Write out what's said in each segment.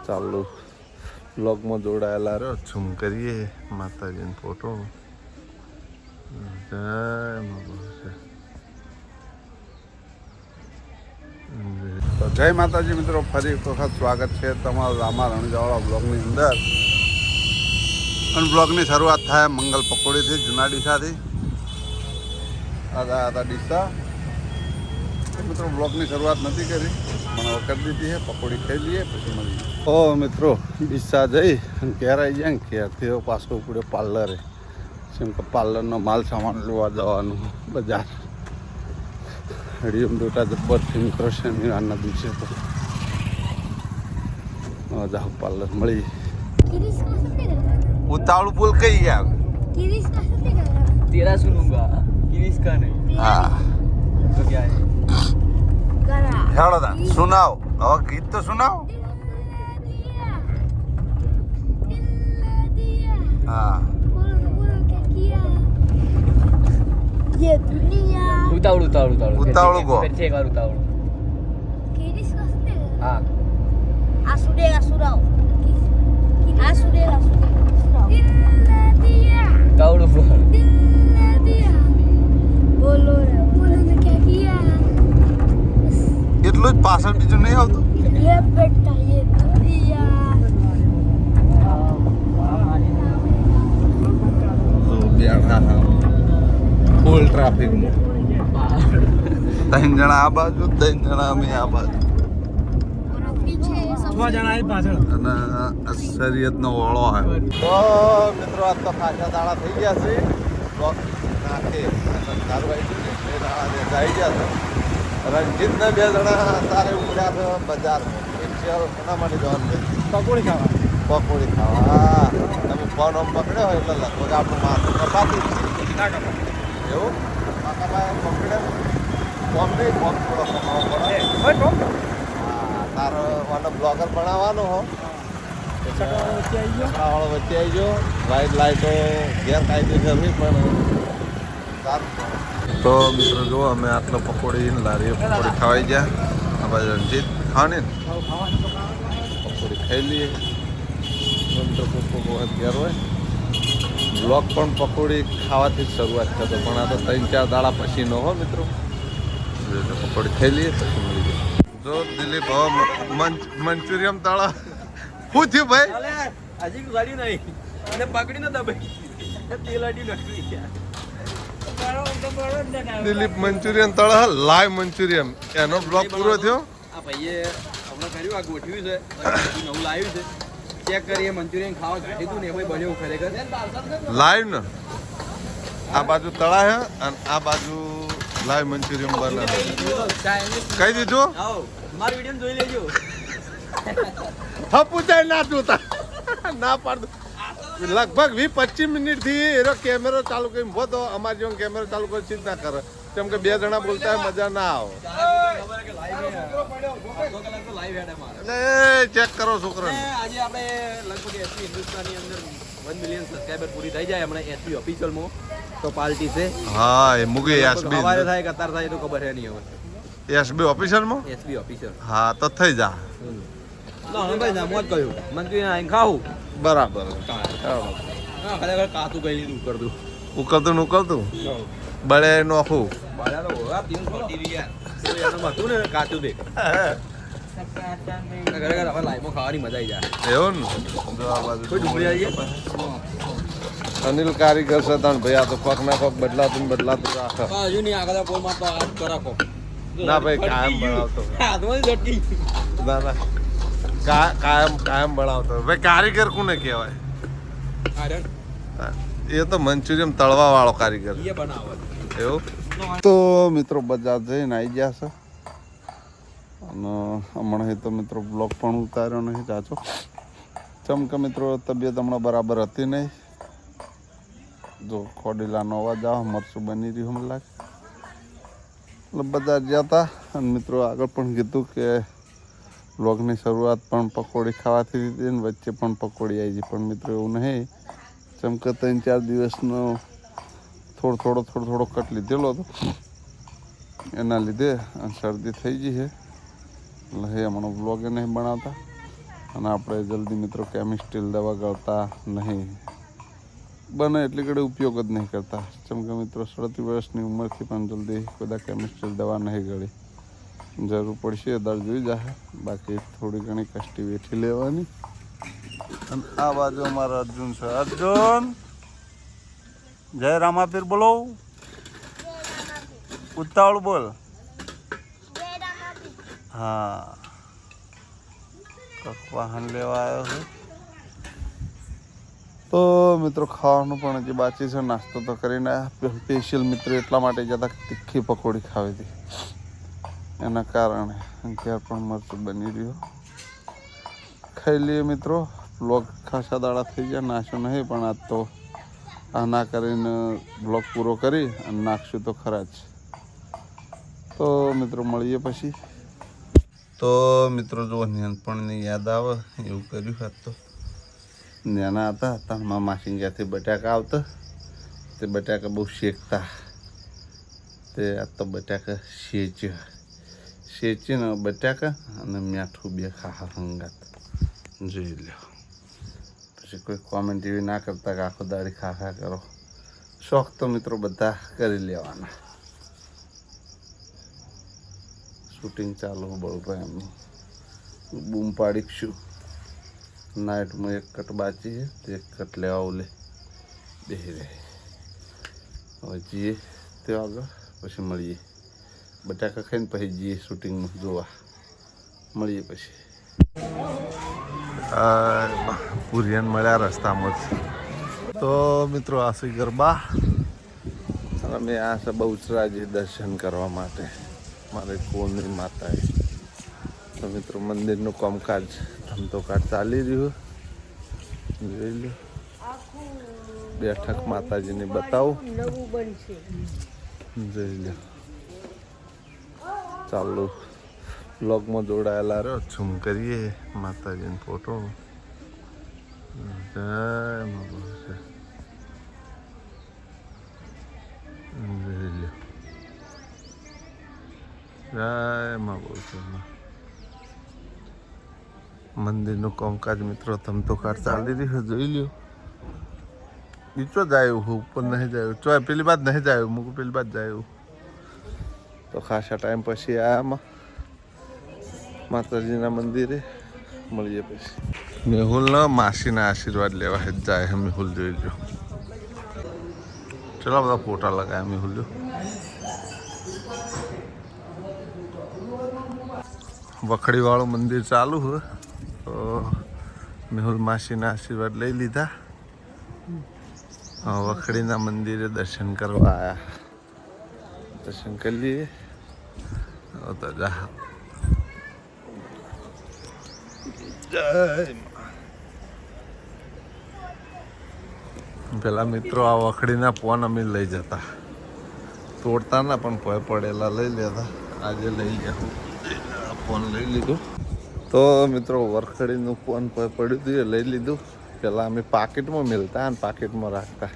ચાલુ બ્લોગમાં જોડાયેલા રહ્યો. ઝૂમ કરીએ માતાજીનો ફોટો. જય તો જય માતાજી મિત્રો, ફરી એક વખત સ્વાગત છે તમારું રામા રણજાવાળા બ્લોગની અંદર. અને બ્લોગની શરૂઆત થાય મંગલ પકોડીથી, જૂના ડીસાથી. આદા ડીસા મિત્રો બ્લોગની શરૂઆત નથી કરી, પણ હવે કરી દીધી છે. પકોડી ખાઈ લઈએ પછી મળીએ. ઓ મિત્રો, ડીસા જઈ અને ઘેર આવી જાય ને ઘેરથી પાછો ઉપડ્યો પાર્લરે. જેમ કે પાર્લરનો માલ સામાન લેવા જવાનું બજાર. હરિયમ ડોટા જબ્બર થઈને કરો શનિવારના દિવસે તો જાઓ પાર્લર મળી. ઉતાવળ પુલ કઈ ગયા? तेरा सुनूंगा, किरिस का नहीं। हाँ तो क्या है? हेलो दा सुनाओ, और गीत तो सुनाओ। हाँ ये दुनिया उतावड़ू को फिर एक बार उतावड़ू। किरिस का सुनते हाँ आसुडेगा सुराओ आसुडेगा सुराओ उतावड़ू बोल। बोलो रे बोलो ने क्या किया એટલું જ પાછળ બીજું નહીં આવતું. ये बेटा ये दुनिया ફૂલ ટ્રાફિક. ત્રણ જણા આ બાજુ, ત્રણ જણા અમે આ બાજુ. पीछे सब 6 जना है पाछળ અને શરીયતનો ઓળો આવ્યો. તો મિત્રો આજ તો ખાસા દાડા થઈ ગયા છે. બ્લોક નાખે સારું આવી ગયું ને, 2 દાડા જાય ગયા છે. રણજીતને 2 જણા તારે ઉડ્યા છે બજાર. સ્પેશિયલ એના માટે જવાનું છે પકોડી ખાવા. પકોડી ખાવા. તમે ફોન આમ પકડ્યો હોય એટલે લગભગ આપણું માથું કપાતું જ છે. ના કપા એવું કાકાભાઈ પકડે ફોન નહીં, ફોન થોડો કમાવો પડે. ઓય ટોપ હા, તારો વાળો બ્લોગર બનાવવાનો હો. વચ્ચે આવી ગયો. વાળો વચ્ચે આવી ગયો. વાઇટ લાઇટો ગેરકાયદેસર નહીં, પણ સારું. તો મિત્રો જો અમે આટલો પકોડી લારીએ પકોડી ખાવાઈ ગયા. આ બાજુ રણજીત ખાવાની ને પકોડી ખાઈ લઈએ. મિત્રો પકોડી ઘેર હોય. બ્લોગ પણ પકોડી ખાવાથી જ શરૂઆત થતો, પણ આ તો 3-4 દાડા પછીનો હો મિત્રો. પકોડી ખાઈ લઈએ પછી મળી જાય. જો દિલીપ હવે મંચુરિયમ તાળા શું થયું ભાઈ? હજી ગાડી નહીં અને પકડી ન દબાઈ તેલ અડી નટકી ગયા. દિલીપ મંચુરિયન તળા લાઈવ મંચુરિયન એનો બ્લોગ પૂરો થયો. આ ભાઈએ હમણાં કર્યું, આ ગોઠવ્યું છે, નવું લાવ્યું છે. ચેક કરીએ મંચુરિયન ખાવા કાઢ્યું ને એમાં બન્યું ખરેખર લાઈવ ને આ બાજુ તળા હે અને આ બાજુ લાઈવ મંચુરિયન બને. કહી દીધું આવો મારો વિડીયો જોઈ લેજો. હપુચાઈ ના જોતા ના પાડતું. લગભગ 20-25 મિનિટથી એનો કેમેરો ચાલુ કરી ઉભો તો અમારી જેવો કેમેરો ચાલુ કરી ચીજ ના કરે. કેમ કે 2 જણા બોલતા હોય મજા ના આવે. એટલે ચેક કરો છોકરા. આજે આપણે લગભગ એસપી હિન્દુસ્તાનની અંદર 1 મિલિયન સબસ્ક્રાઇબર પૂરી થઈ જાય હમણાં એસપી ઓફિશિયલમાં તો પાર્ટી છે. હા એ મુગી એસબી સવારે થાય કે અત્યારે થાય તો ખબર છે નહીં હવે. એસબી ઓફિસરમાં. એસપી ઓફિશિયલ હા તો થઈ જા. ના ભાઈ ના મોજ કહ્યું મંચુરિયન આઈને ખાવું બરાબર. હા ખરેખર કાતું કઈ લીધું કર દઉં ઉકળતું ને ઉકળતું બળે નોખું. બાળાનો આ 340 યાર એનું હતું ને કાતું દે ખરેખર હવે લાઈવમાં ખાવાની મજા આવી જાય. એવું ને જો આ બાજુ કોઈ ડુંગળી આવી અનિલ કારીગર છે તાણ ભાઈ. આ તો કોક ના કોક બદલાતું ને બદલાતું રાખે. હજુ નહીં આગળ પોલમાં તો આ કરાકો ના ભાઈ કાયમ બનાવતો. હાથમાં ઝટકી ના ના કાયમ બનાવતો. ભાઈ કારીગર કોને કહેવાય? આયરન એ તો મંચુરિયન તળવા વાળો કારીગર. એ બનાવે એવું. તો મિત્રો બજાર જઈને આવી ગયા છે અને હમણાં તો મિત્રો બ્લોગ પણ ઉતાર્યો નહીં ચાચો. ચમકે મિત્રો તબિયત હમણાં બરાબર હતી નહીં. જો ખોડીલાનો અવાજ આવે મરચું બની રહ્યું મને લાગે. એટલે બજાર ગયા હતા અને મિત્રો આગળ પણ કીધું કે બ્લોગની શરૂઆત પણ પકોડી ખાવાથી હતી ને વચ્ચે પણ પકોડી આવી ગઈ. પણ મિત્રો એવું નહીં, ચમકે 3-4 દિવસનો થોડો કટ લીધેલો હતો એના લીધે શરદી થઈ ગઈ છે. એટલે હે હમણાં બ્લોગે નહીં બનાવતા. અને આપણે જલ્દી મિત્રો કેમિસ્ટ્રી દવા ગળતા નહીં, બને એટલી ઘડી ઉપયોગ જ નહીં કરતા. જેમ કે મિત્રો 37 વર્ષની ઉંમરથી પણ જલ્દી બધા કેમિસ્ટ્રી દવા નહીં ગળી. જરૂર પડશે દર્દ જોઈ જાય, બાકી થોડી ઘણી કષ્ટી વેઠી લેવાની. અને આ બાજુ અમારા અર્જુન છે. અર્જુન, જય રામાપીર બોલો, ઉતાવળ બોલ. હા, વાહન લેવા આવ્યો છે. તો મિત્રો ખાવાનું પણ હજી બાકી છે. નાસ્તો તો કરીને સ્પેશિયલ મિત્રો એટલા માટે જતા તીખી પકોડી ખાવી હતી, એના કારણે ઘેર પણ મરચું બની રહ્યો. ખાઈ લઈએ મિત્રો. બ્લોગ ખાસા દાડા થઈ ગયા, નાખ્યો નહીં, પણ આજ તો આ ના કરીને બ્લોગ પૂરો કરી અને નાખશું તો ખરા જ. તો મિત્રો મળીએ પછી. તો મિત્રો જો નાનપણની યાદ આવે એવું કર્યું હોત તો. નાના હતા તારમાં માસી ત્યાંથી બટાકા આવતા, તે બટાકા બહુ શેકતા. તે આ તો બટાકા શેચીને બટાકા અને મીઠું બે ખાવા હંગાત જોઈ લો. પછી કોઈ કોમેન્ટ એવી ના કરતા કે આખો દાડી ખા કરો. શોખ તો મિત્રો બધા કરી લેવાના. શૂટિંગ ચાલુ બળભાઈ એમનું બૂમ પાડીશું. નાઇટમાં એક કટ બાચી છે, તો એક કટ લેવા ઓલે બેસી રહે. હવે જઈએ તે આગળ, પછી મળીએ. બટાકા ખાઈને પછી જઈએ શૂટિંગનું જોવા. મળીએ પછી. પુરિયન મળ્યા રસ્તામાં જ. તો મિત્રો આ છે ગરબા, અને અમે આ છે બહુચરાજી દર્શન કરવા માટે મારે કોની માતાએ. તો મિત્રો મંદિરનું કામકાજ ધમધોકાટ ચાલી રહ્યું. જોઈ લો, બેઠક માતાજીને બતાવું. જોઈ લો, ચાલો બ્લોગમાં જોડાયેલા રહ્યો. ઝૂમ કરીએ માતાજીનો ફોટો. જય મા બોલશે. જોઈ લો, જય મા બોલશે. મંદિરનું કામકાજ મિત્રો ધમધોકાટ ચાલી રહ્યું. જોઈ લ્યો. નીચો જાય ઉપર નહીં જાય, ચોય પેલી બાદ નહીં જાય, મૂકું પેલી બાદ જાય. તો ખાસા ટાઈમ પછી આમાં માતાજીના મંદિરે મળીએ પછી. મેહુલના માસીના આશીર્વાદ લેવા જ જાય. મેહુલ જોઈ લો, ચલો બધા ફોટા લગાવ્યા. મેહુલ જો વખડીવાળું મંદિર ચાલુ હોય. તો મેહુલ માસીના આશીર્વાદ લઈ લીધા. વખડીના મંદિરે દર્શન કરવા આવ્યા. દર્શન કરી લઈએ તો જા. જય પેલા મિત્રો આ વખડીના પોન અમે લઈ જતા, તોડતા ના પણ ભય પડેલા લઈ લેતા. આજે લઈ ગયા, ફોન લઈ લીધું. તો મિત્રો વરખડીનું ફોન પડ્યું હતું એ લઈ લીધું. પહેલાં અમે પાકીટમાં મેળતા અને પાકીટમાં રાખતા,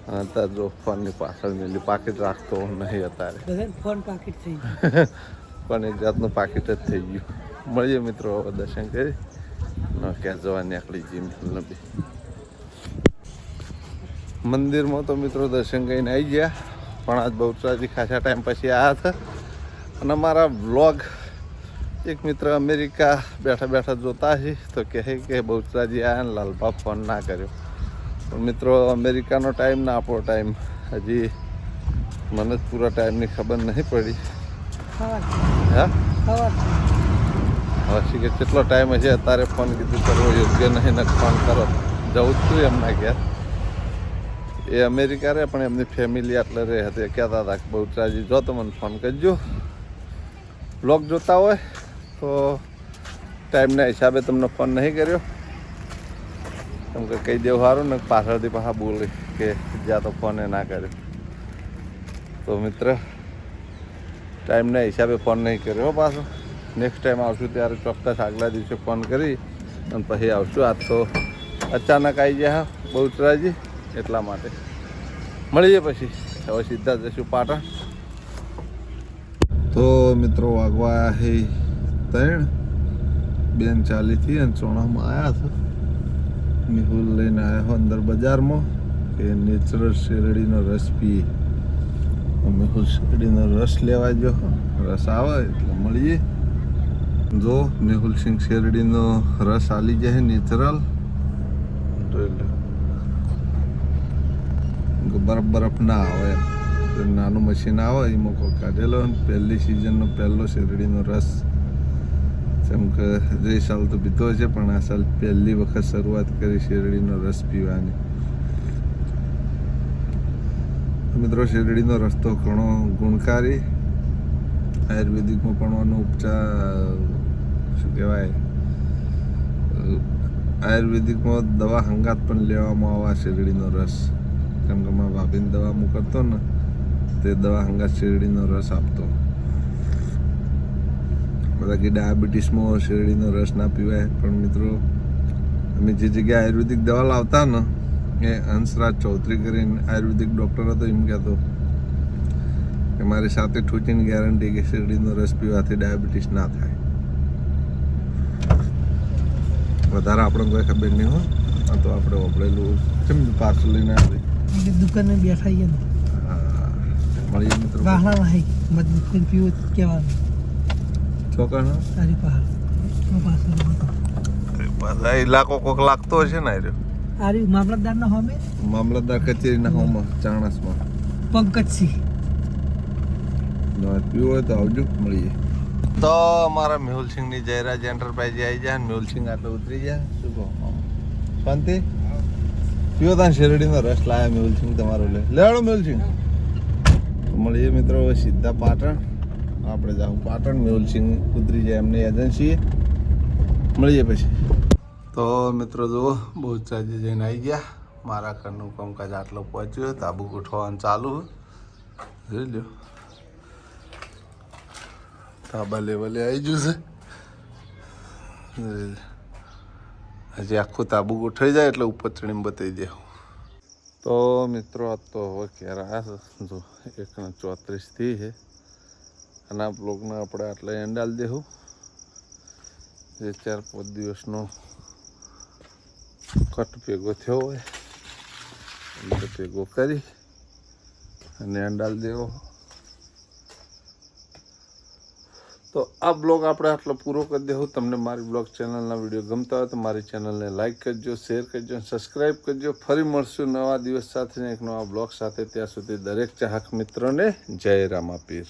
અને અત્યારે જો ફોનની પાછળ મેળવી. પાકીટ રાખતો નહીં અત્યારે, ફોન પાકીટ થઈ પણ એક જાતનું પાકીટ જ થઈ ગયું. મળીએ મિત્રો હવે દર્શન કરી ક્યાં જવા નીકળી જઈએ. બી મંદિરમાં તો મિત્રો દર્શન કરીને આવી ગયા, પણ આજ બહુચરાજી ખાસા ટાઈમ પછી આવ્યા હતા. અને અમારા વ્લોગ એક મિત્ર અમેરિકા બેઠા બેઠા જોતા છે, તો કહે કે બહુચરાજી આવ્યા ને લાલબા ફોન ના કર્યો. પણ મિત્રો અમેરિકાનો ટાઈમ ના આપણો ટાઈમ હજી મને જ પૂરા ટાઈમની ખબર નહીં પડી. હા હવે કે કેટલો ટાઈમ હશે. અત્યારે ફોન કીધું કરવો યોગ્ય નહીં ને ફોન કરો. જવું જ છું એમના ઘેર. એ અમેરિકા રહે પણ એમની ફેમિલી આટલે રહે હતી. કહેતા હતા કે બહુચરાજી જો તો મને ફોન કરજો. બ્લોગ જોતા હોય તો ટાઈમના હિસાબે તમને ફોન નહીં કર્યો. કેમ કે કહી દેવું સારું ને પાછળથી પાછા બોલે કે જ્યાં તો ફોને ના કર્યો. તો મિત્ર ટાઈમના હિસાબે ફોન નહીં કર્યો પાછો. નેક્સ્ટ ટાઈમ આવશું ત્યારે ચોક્કસ આગલા દિવસે ફોન કરી અને પછી આવશું. આજ તો અચાનક આવી ગયા બહુચરાજી, એટલા માટે મળીએ પછી. હવે સીધા જઈશું પાટણ. તો મિત્રો વાગવા 3, બેન ચાલી હતી અને ચોણામાં આવ્યા હતા. મેહુલ લઈને આવ્યા હો અંદર બજારમાં કે નેચરલ શેરડીનો રસ પીએ. મેહુલ શેરડીનો રસ લેવા ગયો. રસ આવે એટલે મળીએ. જો મેહુલ સિંહ શેરડીનો રસ આલી જાય નેચરલ બરફ ના આવે. નાનું મશીન આવે એમાં કોઈ કાઢેલો પહેલી સિઝનનો પહેલો શેરડીનો રસ. જેમ કે જે સાલ તો પીધો છે પણ આ સાલ પહેલી વખત શરૂઆત કરી શેરડીનો રસ પીવાની. મિત્રો શેરડીનો રસ તો ઘણો ગુણકારી, આયુર્વેદિકમાં પણ આનો ઉપચાર શું કહેવાય, આયુર્વેદિકમાં દવા હંગાત પણ લેવામાં આવે શેરડીનો રસ. કેમ કે મારા ભાભીને દવા હું કરતો ને તે દવા હંગાત શેરડીનો રસ આપતો. બધા કે ડાયાબિટીસમાં શેરડીનો રસ ના પીવાય, પણ મિત્રો અમે જે જગ્યાએ આયુર્વેદિક દવા લાવતા ને એ હંસરાજ ચૌધરી કરીને આયુર્વેદિક ડૉક્ટર હતો. એમ કહેતો કે મારી સાથે ઠૂચીની ગેરંટી કે શેરડીનો રસ પીવાથી ડાયાબિટીસ ના થાય. વધારે આપણે કોઈ ખબર નહીં હોય. આ તો આપણે વપરાયેલું કેમ પાર્સલ લઈને આવી દુકાને બેઠા ગયા હા મળીએ મિત્રો. વાહણા વાહી મજબૂત કરીને પીવું કહેવાનું છોકરા તારી પહાડ પાછળ બધા ઇલાકો કોક લાગતો હશે ને આર્યો આરી મામલતદારના હોમે મામલતદાર કચેરીના હોમાં ચાણસમાં પંકજસિંહ પીવું હોય તો આવજો મળીએ. તો અમારા મેહુલસિંહની જયરાજ એન્ટરપ્રાઇઝ આવી જાય ને મેહુલસિંહ આટલે ઉતરી જાય. શું કહો શાંતિ પીવો ત્યાં શેરડીનો રસ લાયા મેહુલસિંહ તમારો લેવાડો મેહુલસિંહ. મળીએ મિત્રો હવે સીધા પાટણ. આપણે જાઉં પાટણ, મેહુલસિંહ ઉતરી જાય એમની એજન્સીએ. મળીએ પછી. તો મિત્રો જુઓ બહુ ચાજી જઈને આવી ગયા. મારા ઘરનું કામકાજ આટલો પહોંચ્યું. તાબુ ગોઠવવાનું ચાલુ જોઈ લો. તાબા લેવલે આવી ગયું છે. હજી આખું તાબુ ગોઠવાઈ જાય એટલે ઉપર ચડીને બતાવી દે. તો મિત્રો આ તો હવે ક્યારે આવ્યા છે જો 1:34 થી છે. અને આ બ્લોગને આપણે આટલે એન્ડ આલી દેવું. જે 4-5 દિવસનો કટ ભેગો થયો હોય એટલે ભેગો કરી અને એન્ડ આલી દેવો. તો આ બ્લોગ આપણે આટલો પૂરો કરી દેવું. તમને મારી બ્લોગ ચેનલના વિડીયો ગમતા હોય તો મારી ચેનલને લાઇક કરજો, શેર કરજો અને સબસ્ક્રાઈબ કરજો. ફરી મળશું નવા દિવસ સાથે એક નવા બ્લોગ સાથે. ત્યાં સુધી દરેક ચાહક મિત્રોને જય રામાપીર.